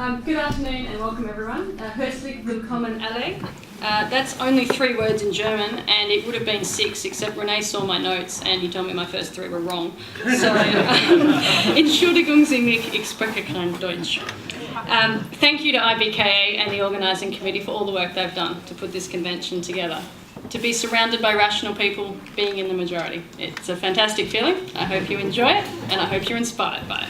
Good afternoon and welcome everyone. Herzlich willkommen alle. That's only 3 words in German, and it would have been 6, except Renee saw my notes and he told me my first 3 were wrong. So, Entschuldigung Sie mich, ich spreche kein Deutsch. Thank you to IBKA and the organising committee for all the work they've done to put this convention together. To be surrounded by rational people, being in the majority. It's a fantastic feeling. I hope you enjoy it, and I hope you're inspired by it.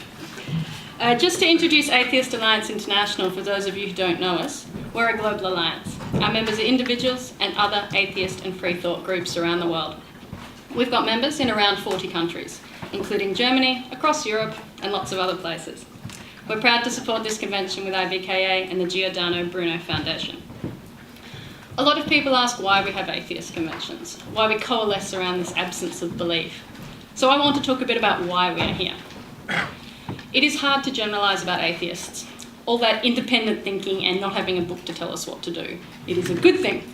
Just to introduce Atheist Alliance International, for those of you who don't know us, we're a global alliance. Our members are individuals and other atheist and free thought groups around the world. We've got members in around 40 countries, including Germany, across Europe, and lots of other places. We're proud to support this convention with IBKA and the Giordano Bruno Foundation. A lot of people ask why we have atheist conventions, why we coalesce around this absence of belief. So I want to talk a bit about why we are here. It is hard to generalise about atheists. All that independent thinking and not having a book to tell us what to do. It is a good thing.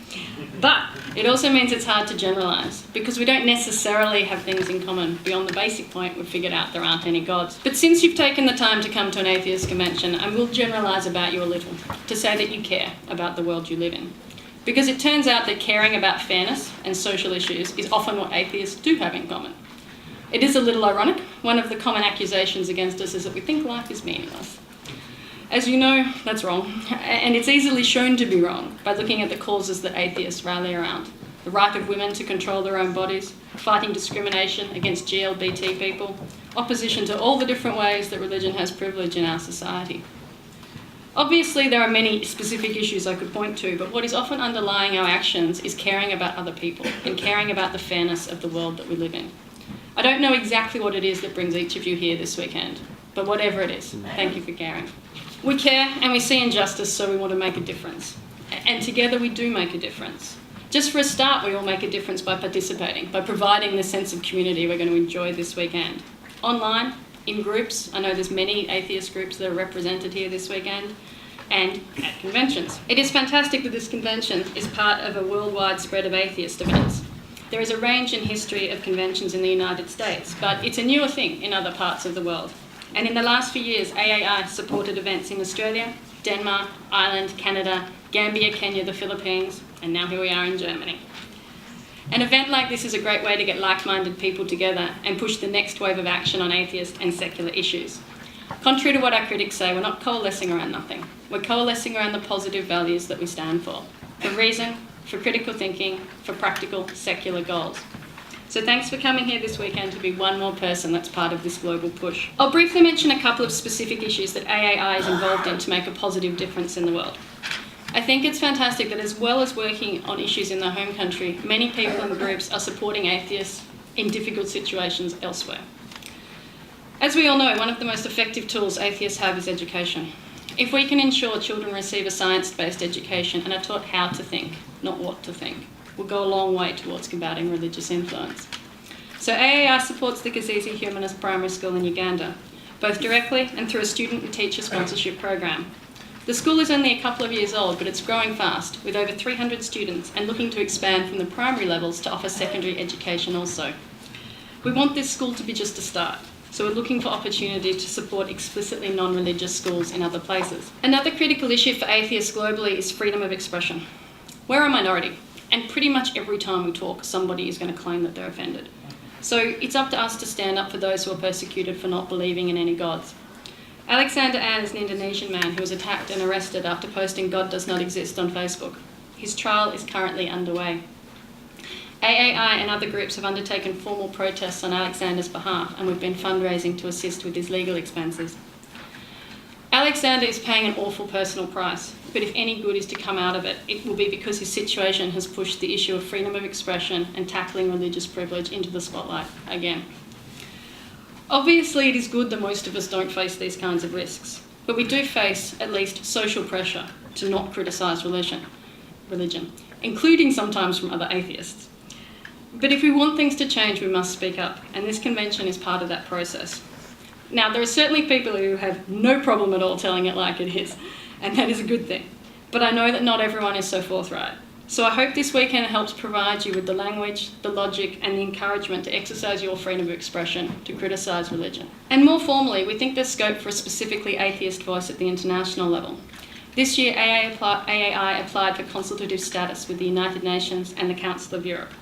But it also means it's hard to generalise, because we don't necessarily have things in common beyond the basic point we've figured out there aren't any gods. But since you've taken the time to come to an atheist convention, I will generalise about you a little, to say that you care about the world you live in. Because it turns out that caring about fairness and social issues is often what atheists do have in common. It is a little ironic. One of the common accusations against us is that we think life is meaningless. As you know, that's wrong, and it's easily shown to be wrong by looking at the causes that atheists rally around. The right of women to control their own bodies, fighting discrimination against LGBT people, opposition to all the different ways that religion has privilege in our society. Obviously, there are many specific issues I could point to, but what is often underlying our actions is caring about other people and caring about the fairness of the world that we live in. I don't know exactly what it is that brings each of you here this weekend, but whatever it is, thank you for caring. We care and we see injustice, so we want to make a difference. And together we do make a difference. Just for a start, we all make a difference by participating, by providing the sense of community we're going to enjoy this weekend. Online, in groups, I know there's many atheist groups that are represented here this weekend, and at conventions. It is fantastic that this convention is part of a worldwide spread of atheist events. There is a range in history of conventions in the United States, but it's a newer thing in other parts of the world. And in the last few years, AAI supported events in Australia, Denmark, Ireland, Canada, Gambia, Kenya, the Philippines, and now here we are in Germany. An event like this is a great way to get like-minded people together and push the next wave of action on atheist and secular issues. Contrary to what our critics say, we're not coalescing around nothing. We're coalescing around the positive values that we stand for reason, for critical thinking, for practical secular goals. So thanks for coming here this weekend to be one more person that's part of this global push. I'll briefly mention a couple of specific issues that AAI is involved in to make a positive difference in the world. I think it's fantastic that as well as working on issues in their home country, many people and groups are supporting atheists in difficult situations elsewhere. As we all know, one of the most effective tools atheists have is education. If we can ensure children receive a science-based education and are taught how to think, not what to think, will go a long way towards combating religious influence. So AAI supports the Gazizi Humanist Primary School in Uganda, both directly and through a student and teacher sponsorship program. The school is only a couple of years old, but it's growing fast, with over 300 students and looking to expand from the primary levels to offer secondary education also. We want this school to be just a start, so we're looking for opportunity to support explicitly non-religious schools in other places. Another critical issue for atheists globally is freedom of expression. We're a minority, and pretty much every time we talk, somebody is going to claim that they're offended. So it's up to us to stand up for those who are persecuted for not believing in any gods. Alexander An is an Indonesian man who was attacked and arrested after posting "God does not exist" on Facebook. His trial is currently underway. AAI and other groups have undertaken formal protests on Alexander's behalf, and we've been fundraising to assist with his legal expenses. Alexander is paying an awful personal price, but if any good is to come out of it, it will be because his situation has pushed the issue of freedom of expression and tackling religious privilege into the spotlight again. Obviously, it is good that most of us don't face these kinds of risks, but we do face at least social pressure to not criticise religion, including sometimes from other atheists. But if we want things to change, we must speak up, and this convention is part of that process. Now, there are certainly people who have no problem at all telling it like it is, and that is a good thing. But I know that not everyone is so forthright. So I hope this weekend helps provide you with the language, the logic and the encouragement to exercise your freedom of expression, to criticise religion. And more formally, we think there's scope for a specifically atheist voice at the international level. This year, AAI applied for consultative status with the United Nations and the Council of Europe.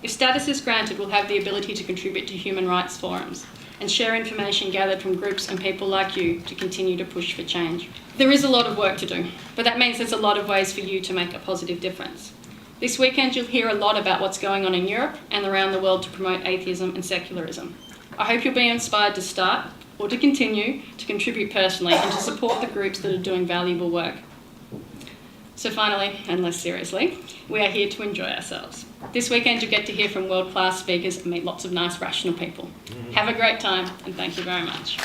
If status is granted, we'll have the ability to contribute to human rights forums and share information gathered from groups and people like you to continue to push for change. There is a lot of work to do, but that means there's a lot of ways for you to make a positive difference. This weekend you'll hear a lot about what's going on in Europe and around the world to promote atheism and secularism. I hope you'll be inspired to start, or to continue, to contribute personally and to support the groups that are doing valuable work. So finally, and less seriously, we are here to enjoy ourselves. This weekend you'll get to hear from world-class speakers and meet lots of nice, rational people. Have a great time, and thank you very much.